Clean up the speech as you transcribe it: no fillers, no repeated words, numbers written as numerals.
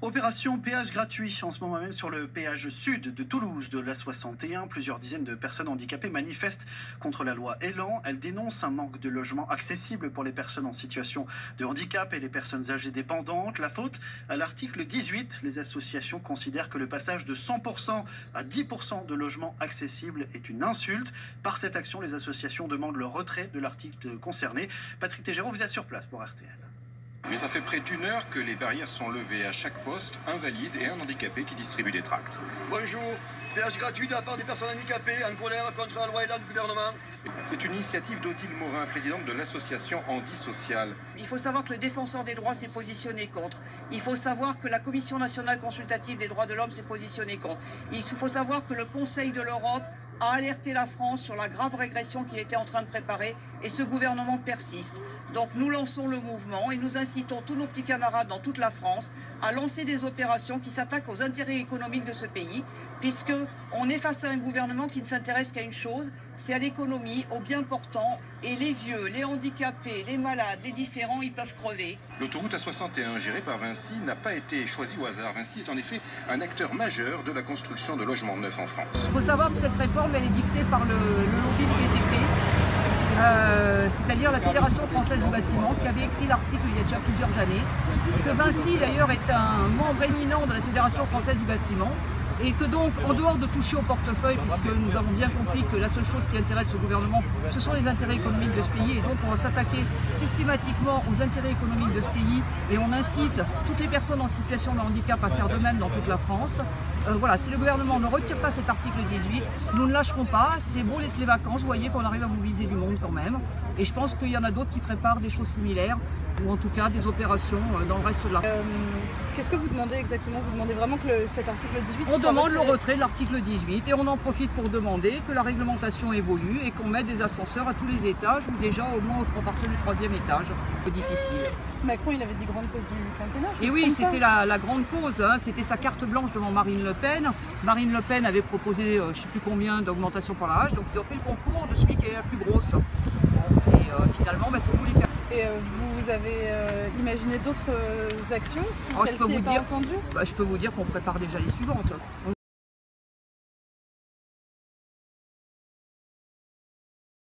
Opération péage gratuit en ce moment même sur le péage sud de Toulouse de l'A61. Plusieurs dizaines de personnes handicapées manifestent contre la loi Elan. Elles dénoncent un manque de logements accessibles pour les personnes en situation de handicap et les personnes âgées dépendantes. La faute à l'article 18. Les associations considèrent que le passage de 100% à 10% de logements accessibles est une insulte. Par cette action, les associations demandent le retrait de l'article concerné. Patrick Tégéraud, vous êtes sur place pour RTL. Mais ça fait près d'une heure que les barrières sont levées à chaque poste, un valide et un handicapé qui distribuent des tracts. Bonjour, péage gratuit de la part des personnes handicapées en colère contre la loi Elan du gouvernement. C'est une initiative d'Odile Morin, présidente de l'association Handi Social. Il faut savoir que le défenseur des droits s'est positionné contre. Il faut savoir que la Commission nationale consultative des droits de l'homme s'est positionnée contre. Il faut savoir que le Conseil de l'Europe a alerté la France sur la grave régression qu'il était en train de préparer et ce gouvernement persiste. Donc nous lançons le mouvement et nous incitons tous nos petits camarades dans toute la France à lancer des opérations qui s'attaquent aux intérêts économiques de ce pays, puisqu'on est face à un gouvernement qui ne s'intéresse qu'à une chose, c'est à l'économie, aux biens portants, et les vieux, les handicapés, les malades, les différents, ils peuvent crever. L'autoroute A61 gérée par Vinci n'a pas été choisie au hasard. Vinci est en effet un acteur majeur de la construction de logements neufs en France. Il faut savoir que cette réforme, elle est dictée par le lobby de BTP, c'est-à-dire la Fédération française du bâtiment, qui avait écrit l'article il y a déjà plusieurs années, que Vinci d'ailleurs est un membre éminent de la Fédération française du bâtiment, et que donc, en dehors de toucher au portefeuille, puisque nous avons bien compris que la seule chose qui intéresse le gouvernement, ce sont les intérêts économiques de ce pays, et donc on va s'attaquer systématiquement aux intérêts économiques de ce pays, et on incite toutes les personnes en situation de handicap à faire de même dans toute la France. Voilà, si le gouvernement ne retire pas cet article 18, nous ne lâcherons pas. C'est beau les vacances, vous voyez qu'on arrive à mobiliser du monde quand même. Et je pense qu'il y en a d'autres qui préparent des choses similaires, ou en tout cas des opérations dans le reste de la France. Qu'est-ce que vous demandez exactement? Vous demandez vraiment que cet article 18 On demande le retrait de l'article 18 et on en profite pour demander que la réglementation évolue et qu'on mette des ascenseurs à tous les étages ou déjà au moins à partir du 3e étage. C'est difficile. Macron, il avait dit grande cause du quinquennat. Et oui, c'était la grande cause, hein. C'était sa carte blanche devant Marine Le Pen. Marine Le Pen avait proposé je ne sais plus combien d'augmentation par l'âge, donc ils ont fait le concours de celui qui est la plus grosse. Et finalement, c'est tous les personnes. Et vous avez imaginé d'autres actions si celle-ci n'est pas entendue? Je peux vous dire qu'on prépare déjà les suivantes.